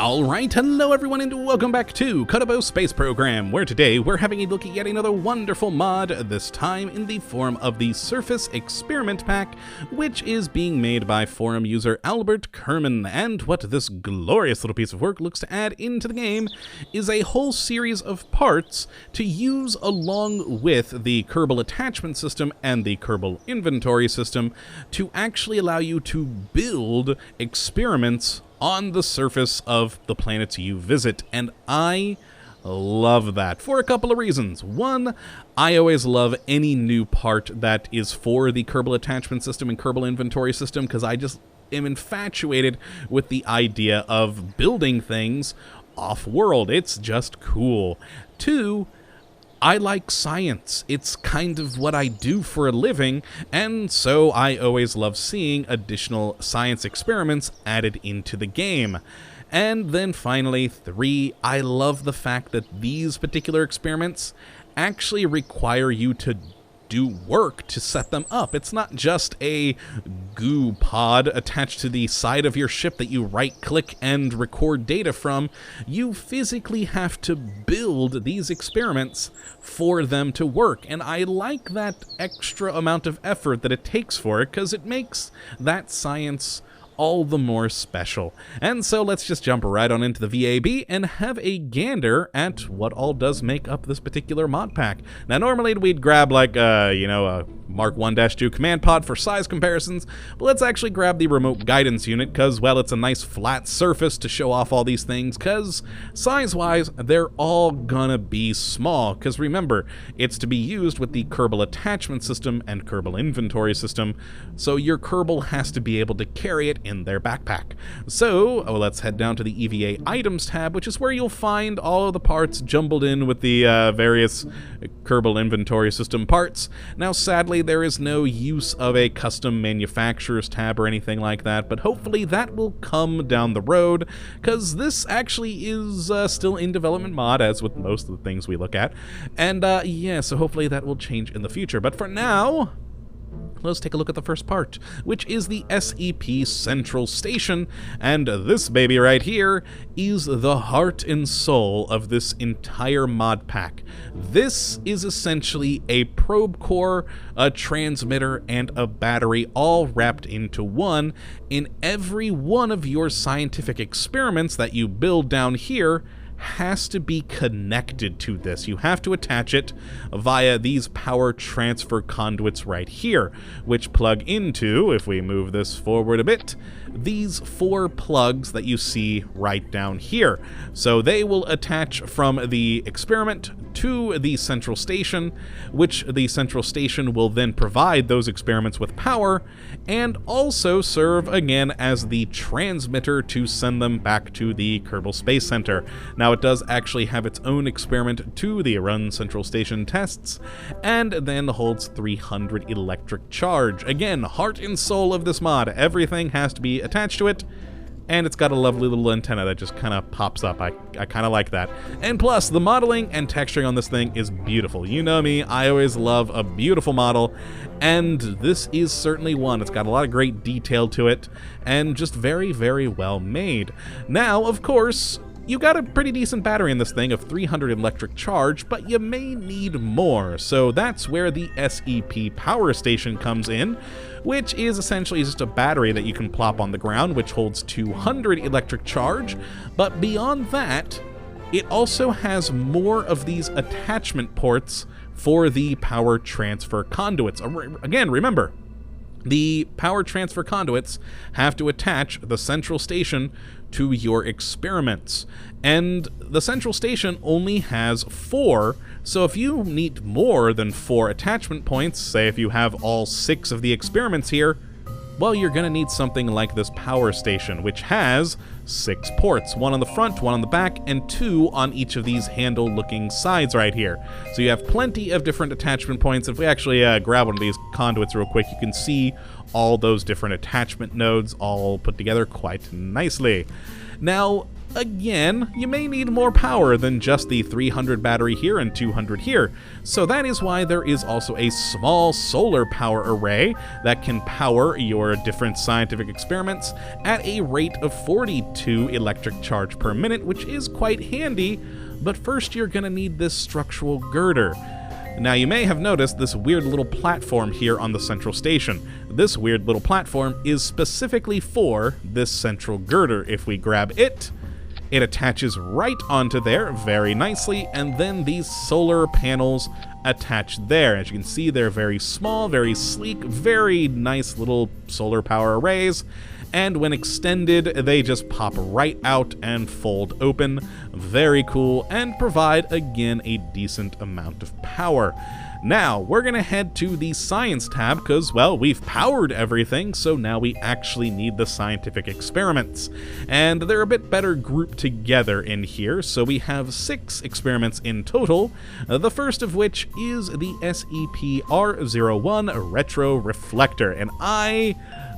Alright, hello everyone and welcome back to Kottabos Space Program, where today we're having a look at yet another wonderful mod, this time in the form of the Surface Experiment Pack, which is being made by forum user Albert Kerbin. And what this glorious little piece of work looks to add into the game is a whole series of parts to use along with the Kerbal attachment system and the Kerbal inventory system to actually allow you to build experiments on the surface of the planets you visit, and I love that for a couple of reasons. One, I always love any new part that is for the Kerbal attachment system and Kerbal inventory system, because I just am infatuated with the idea of building things off-world. It's just cool. Two, I like science. It's kind of what I do for a living, and so I always love seeing additional science experiments added into the game. And then finally, 3, I love the fact that these particular experiments actually require you to do work to set them up. It's not just a goo pod attached to the side of your ship that you right-click and record data from. You physically have to build these experiments for them to work, and I like that extra amount of effort that it takes for it, because it makes that science all the more special. And so let's just jump right on into the VAB and have a gander at what all does make up this particular mod pack. Now normally we'd grab like a Mark 1-2 command pod for size comparisons, but let's actually grab the remote guidance unit, because, well, it's a nice flat surface to show off all these things, because size-wise, they're all gonna be small, because remember, it's to be used with the Kerbal attachment system and Kerbal inventory system, so your Kerbal has to be able to carry it in their backpack. So, let's head down to the EVA items tab, which is where you'll find all of the parts jumbled in with the various Kerbal inventory system parts. Now, sadly, there is no use of a custom manufacturers tab or anything like that, but hopefully that will come down the road, because this actually is still in development mod, as with most of the things we look at. And yeah, so hopefully that will change in the future. But for now, let's take a look at the first part, which is the Scp Central Station, and this baby right here is the heart and soul of this entire mod pack. This is essentially a probe core, a transmitter, and a battery all wrapped into one. In every one of your scientific experiments that you build down here has to be connected to this. You have to attach it via these power transfer conduits right here, which plug into, if we move this forward a bit, these 4 plugs that you see right down here. So they will attach from the experiment to the central station, which the central station will then provide those experiments with power, and also serve again as the transmitter to send them back to the Kerbal Space Center. Now, it does actually have its own experiment to the Run Central Station tests, and then holds 300 electric charge. Again, heart and soul of this mod. Everything has to be attached to it, and it's got a lovely little antenna that just kind of pops up. I kind of like that. And plus, the modeling and texturing on this thing is beautiful. You know me, I always love a beautiful model, and this is certainly one. It's got a lot of great detail to it, and just very, very well made. Now, of course, you got a pretty decent battery in this thing of 300 electric charge, but you may need more, so that's where the SEP power station comes in, which is essentially just a battery that you can plop on the ground, which holds 200 electric charge, but beyond that, it also has more of these attachment ports for the power transfer conduits. Again, remember, the power transfer conduits have to attach the central station to your experiments, and the central station only has 4, so if you need more than 4 attachment points, say if you have all 6 of the experiments here, well, you're gonna need something like this power station, which has 6 ports, 1 on the front, 1 on the back, and 2 on each of these handle-looking sides right here. So you have plenty of different attachment points. If we actually grab one of these conduits real quick, you can see all those different attachment nodes all put together quite nicely. Now, again, you may need more power than just the 300 battery here and 200 here, so that is why there is also a small solar power array that can power your different scientific experiments at a rate of 42 electric charge per minute, which is quite handy, but first you're going to need this structural girder. Now, you may have noticed this weird little platform here on the central station. This weird little platform is specifically for this central girder. If we grab it, it attaches right onto there very nicely, and then these solar panels attach there. As you can see, they're very small, very sleek, very nice little solar power arrays. And when extended, they just pop right out and fold open. Very cool, and provide, again, a decent amount of power. Now, we're going to head to the Science tab because, well, we've powered everything, so now we actually need the scientific experiments. And they're a bit better grouped together in here, so we have 6 experiments in total, the first of which is the SEP-R01 Retroreflector, and I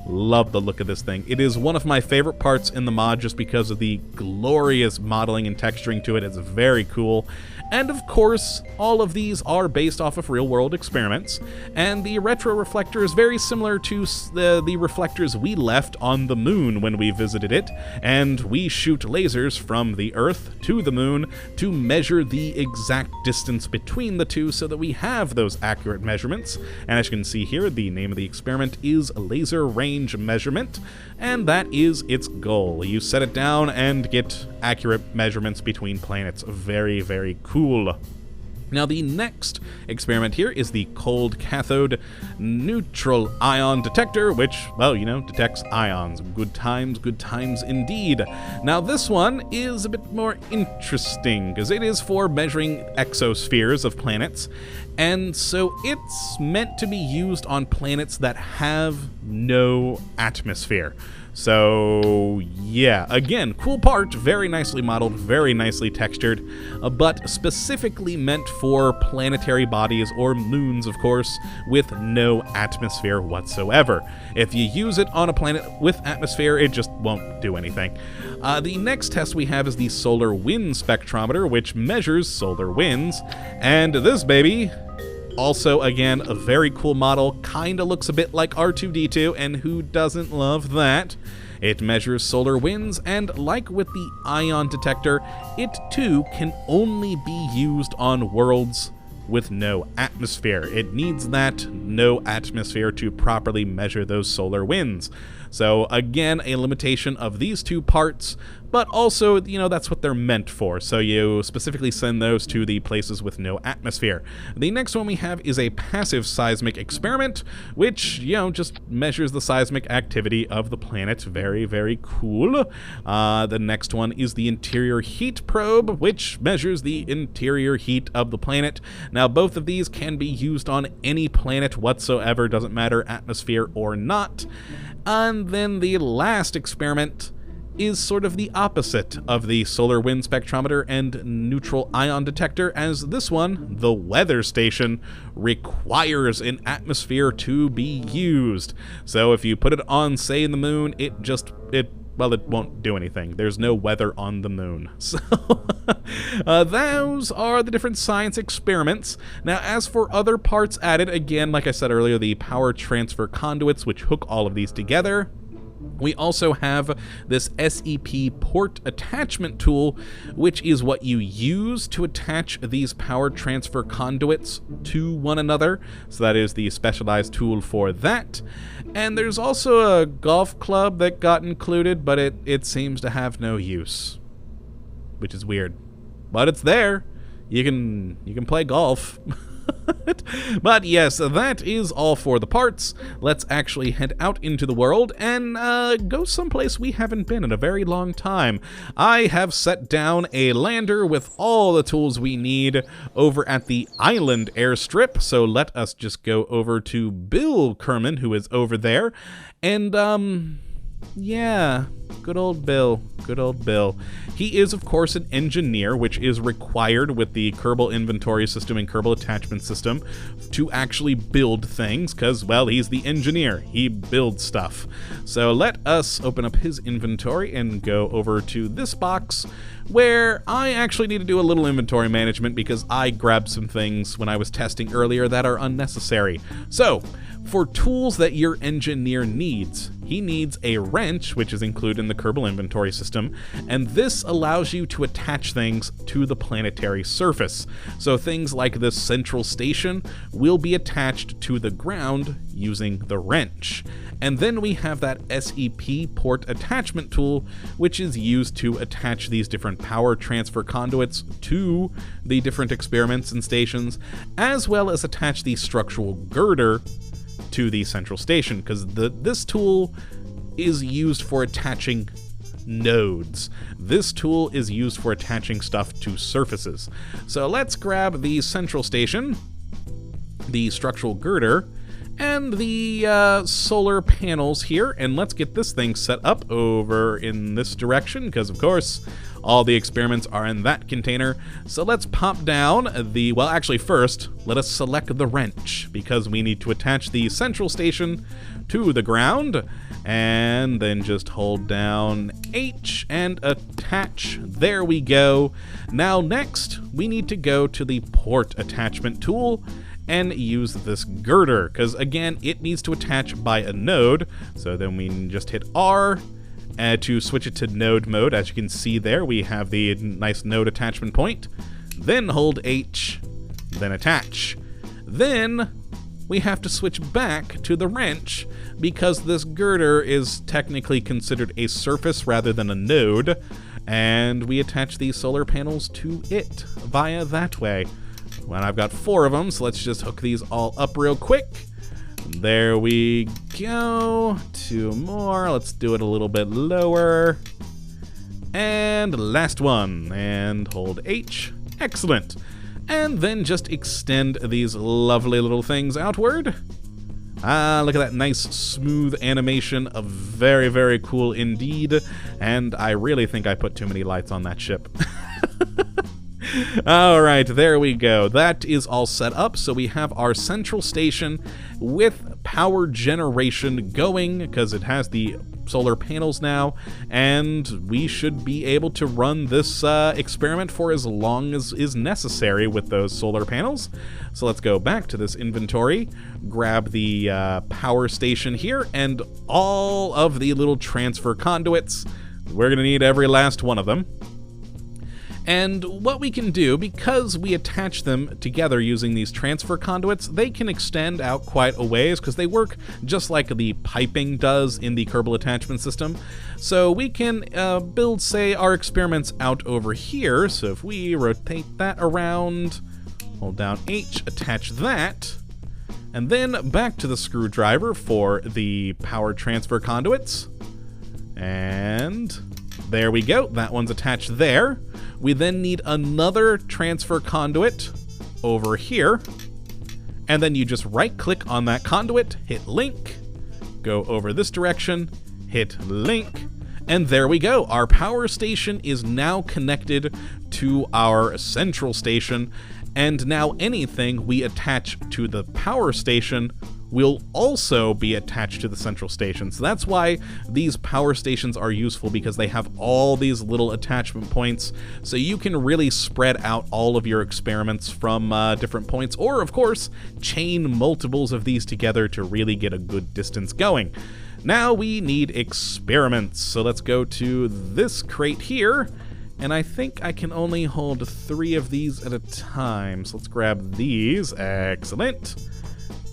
love the look of this thing. It is one of my favorite parts in the mod just because of the glorious modeling and texturing to it. It's very cool. And of course, all of these are based off of real-world experiments, and the retroreflector is very similar to the reflectors we left on the moon when we visited it, and we shoot lasers from the Earth to the moon to measure the exact distance between the two so that we have those accurate measurements. And as you can see here, the name of the experiment is Laser Range Measurement, and that is its goal. You set it down and get accurate measurements between planets. Very, very cool. Now, the next experiment here is the Cold Cathode Neutral Ion Detector, which, well, you know, detects ions. Good times indeed. Now, this one is a bit more interesting, because it is for measuring exospheres of planets, and so it's meant to be used on planets that have no atmosphere. So, yeah, again, cool part, very nicely modeled, very nicely textured, but specifically meant for planetary bodies, or moons, of course, with no atmosphere whatsoever. If you use it on a planet with atmosphere, it just won't do anything. The next test we have is the Solar Wind Spectrometer, which measures solar winds, and this baby, also, again, a very cool model, kinda looks a bit like R2-D2, and who doesn't love that? It measures solar winds, and like with the Ion Detector, it too can only be used on worlds with no atmosphere. It needs that no atmosphere to properly measure those solar winds. So again, a limitation of these two parts, but also, you know, that's what they're meant for. So you specifically send those to the places with no atmosphere. The next one we have is a passive seismic experiment, which, you know, just measures the seismic activity of the planet. Very, very cool. The next one is the interior heat probe, which measures the interior heat of the planet. Now, both of these can be used on any planet whatsoever, doesn't matter atmosphere or not. And then the last experiment is sort of the opposite of the Solar Wind Spectrometer and Neutral Ion Detector, as this one, the weather station, requires an atmosphere to be used. So if you put it on, say, in the moon, it won't do anything. There's no weather on the moon. So, those are the different science experiments. Now, as for other parts added, again, like I said earlier, the power transfer conduits, which hook all of these together. We also have this SEP port attachment tool, which is what you use to attach these power transfer conduits to one another. So that is the specialized tool for that. And there's also a golf club that got included, but it seems to have no use, which is weird. But it's there. You can play golf. But yes, that is all for the parts. Let's actually head out into the world and go someplace we haven't been in a very long time. I have set down a lander with all the tools we need over at the island airstrip, so let us just go over to Bill Kerbin, who is over there, and yeah, Good old Bill. Good old Bill. He is, of course, an engineer, which is required with the Kerbal inventory system and Kerbal attachment system to actually build things, because, well, he's the engineer. He builds stuff. So let us open up his inventory and go over to this box, where I actually need to do a little inventory management because I grabbed some things when I was testing earlier that are unnecessary. So, for tools that your engineer needs, he needs a wrench, which is included in the Kerbal inventory system, and this allows you to attach things to the planetary surface. So things like this central station will be attached to the ground using the wrench. And then we have that SEP port attachment tool, which is used to attach these different power transfer conduits to the different experiments and stations, as well as attach the structural girder to the central station, because this tool is used for attaching nodes. This tool is used for attaching stuff to surfaces. So let's grab the central station, the structural girder, and the solar panels here, and let's get this thing set up over in this direction, because of course all the experiments are in that container. So let's pop down the, well, actually first, let us select the wrench, because we need to attach the central station to the ground, and then just hold down H and attach. There we go. Now next, we need to go to the port attachment tool and use this girder, because again, it needs to attach by a node. So then we can just hit R to switch it to node mode. As you can see there, we have the nice node attachment point. Then hold H, then attach. Then we have to switch back to the wrench, because this girder is technically considered a surface rather than a node, and we attach these solar panels to it via that way. Well, I've got 4 of them, so let's just hook these all up real quick. There we go. 2 more. Let's do it a little bit lower. And last one. And hold H. Excellent. And then just extend these lovely little things outward. Ah, look at that nice smooth animation. Very, very cool indeed. And I really think I put too many lights on that ship. Alright, there we go. That is all set up. So we have our central station with power generation going, because it has the solar panels now, and we should be able to run this experiment for as long as is necessary with those solar panels. So let's go back to this inventory, grab the power station here, and all of the little transfer conduits. We're going to need every last one of them. And what we can do, because we attach them together using these transfer conduits, they can extend out quite a ways, because they work just like the piping does in the Kerbal attachment system. So we can build, say, our experiments out over here. So if we rotate that around, hold down H, attach that, and then back to the screwdriver for the power transfer conduits. And there we go, that one's attached there. We then need another transfer conduit over here, and then you just right-click on that conduit, hit link, go over this direction, hit link, and there we go. Our power station is now connected to our central station, and now anything we attach to the power station will also be attached to the central station. So that's why these power stations are useful, because they have all these little attachment points, so you can really spread out all of your experiments from different points, or of course chain multiples of these together to really get a good distance going. Now we need experiments, so let's go to this crate here, and I think I can only hold 3 of these at a time. So let's grab these. Excellent.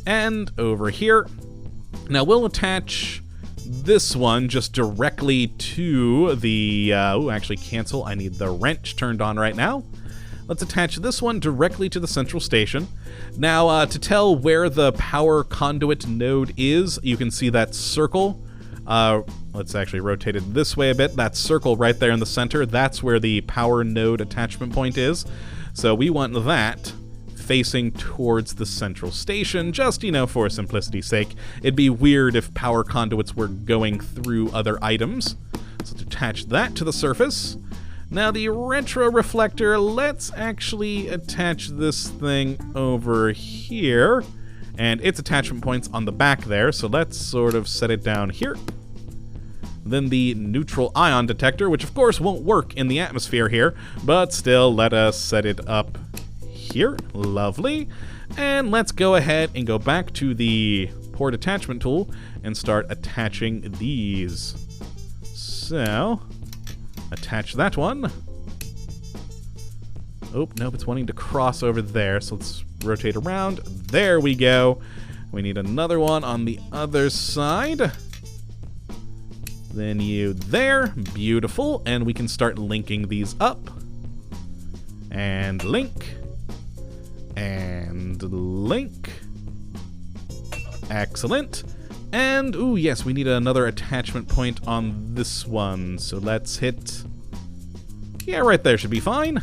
And over here, now we'll attach this one just directly to the, actually cancel, I need the wrench turned on right now. Let's attach this one directly to the central station. Now, to tell where the power conduit node is, you can see that circle. Let's actually rotate it this way a bit. That circle right there in the center, that's where the power node attachment point is. So we want that facing towards the central station, just, you know, for simplicity's sake. It'd be weird if power conduits were going through other items. So to attach that to the surface. Now the Retroreflector, let's actually attach this thing over here. And its attachment point's on the back there, so let's sort of set it down here. Then the neutral ion detector, which of course won't work in the atmosphere here, but still let us set it up here. Lovely. And let's go ahead and go back to the port attachment tool and start attaching these. So, attach that one. Oh, nope, it's wanting to cross over there, so let's rotate around. There we go. We need another one on the other side. Then you there. Beautiful. And we can start linking these up. And link. And link. Excellent. And, ooh, yes, we need another attachment point on this one. So let's hit... Yeah, right there should be fine.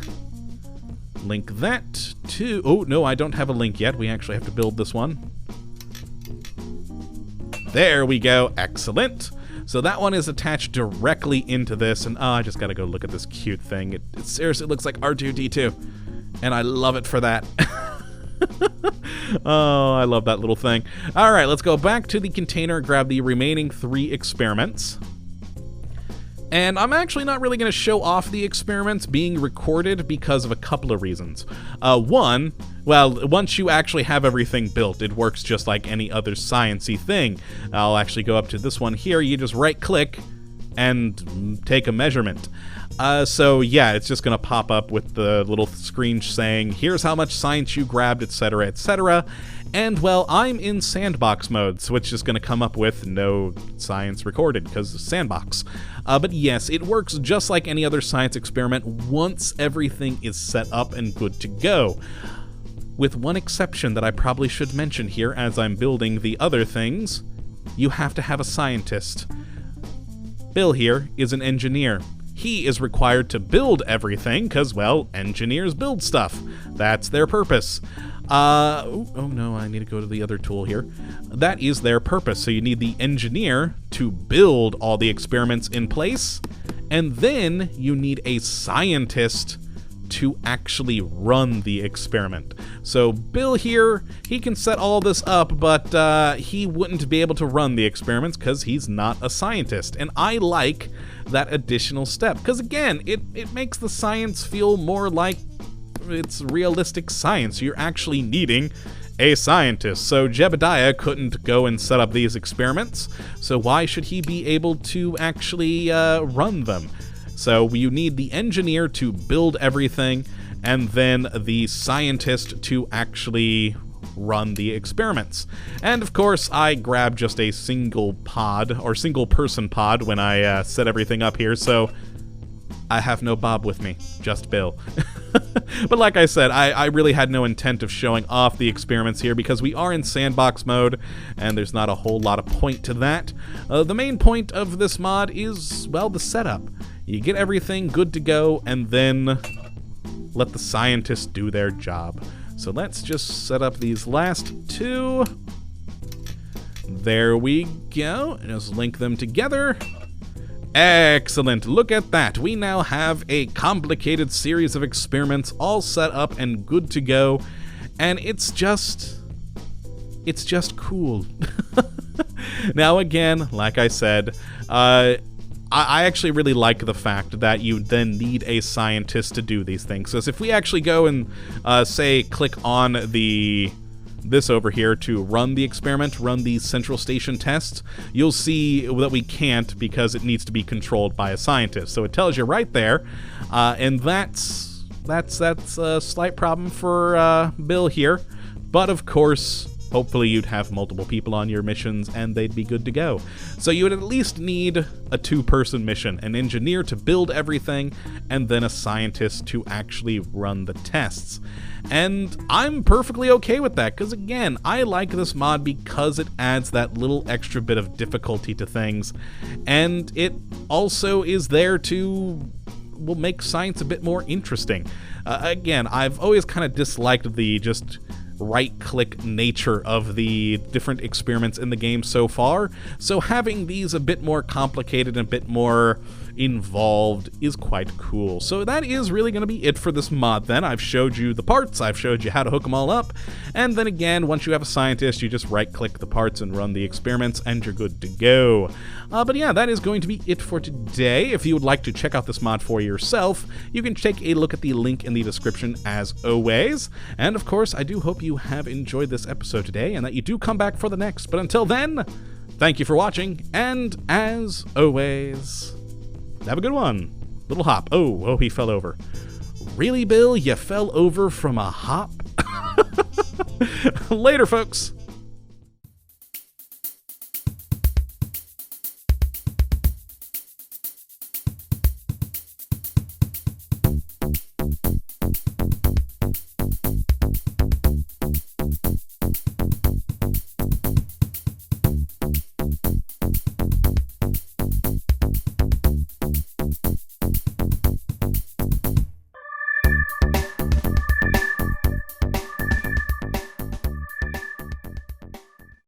Link that to... Oh, no, I don't have a link yet. We actually have to build this one. There we go. Excellent. So that one is attached directly into this, and I just gotta go look at this cute thing. It seriously looks like R2-D2, and I love it for that. Oh, I love that little thing. All right, let's go back to the container, grab the remaining 3 experiments. And I'm actually not really going to show off the experiments being recorded because of a couple of reasons. One, well, once you actually have everything built, it works just like any other science-y thing. I'll actually go up to this one here. You just right-click and take a measurement. So yeah, it's just going to pop up with the little screen saying, here's how much science you grabbed, etc., etc. And, well, I'm in sandbox mode, so it's just going to come up with no science recorded, because sandbox. But yes, it works just like any other science experiment once everything is set up and good to go. With one exception that I probably should mention here as I'm building the other things, you have to have a scientist. Bill here is an engineer. He is required to build everything, because, well, engineers build stuff. That's their purpose. Oh no, I need to go to the other tool here. That is their purpose. So you need the engineer to build all the experiments in place, and then you need a scientist to actually run the experiment. So Bill here, he can set all this up, but he wouldn't be able to run the experiments because he's not a scientist. And I like that additional step, because again, it makes the science feel more like it's realistic science. You're actually needing a scientist. So Jebediah couldn't go and set up these experiments, so why should he be able to actually run them? So you need the engineer to build everything, and then the scientist to actually run the experiments. And of course, I grabbed just a single pod, or single person pod, when I set everything up here, so I have no Bob with me, just Bill. But like I said, I really had no intent of showing off the experiments here because we are in sandbox mode, and there's not a whole lot of point to that. The main point of this mod is, well, the setup. You get everything good to go, and then let the scientists do their job. So let's just set up these last 2. There we go. Just link them together. Excellent. Look at that. We now have a complicated series of experiments all set up and good to go. And it's just cool. Now again, like I said, I actually really like the fact that you then need a scientist to do these things. So if we actually go and, say, click on this over here to run the experiment, run the Central Station tests, you'll see that we can't because it needs to be controlled by a scientist. So it tells you right there, and that's a slight problem for Bill here. But of course, hopefully you'd have multiple people on your missions and they'd be good to go. So you would at least need a 2-person mission, an engineer to build everything, and then a scientist to actually run the tests. And I'm perfectly okay with that, because again, I like this mod because it adds that little extra bit of difficulty to things, and it also is there to will make science a bit more interesting. Again, I've always kind of disliked the just right-click nature of the different experiments in the game so far, so having these a bit more complicated and a bit more involved is quite cool. So that is really going to be it for this mod then. I've showed you the parts, I've showed you how to hook them all up, and then again, once you have a scientist, you just right-click the parts and run the experiments, and you're good to go. But yeah, that is going to be it for today. If you would like to check out this mod for yourself, you can take a look at the link in the description as always. And of course, I do hope you have enjoyed this episode today, and that you do come back for the next. But until then, thank you for watching, and as always, have a good one. Little hop. Oh, he fell over. Really, Bill? You fell over from a hop? Later, folks.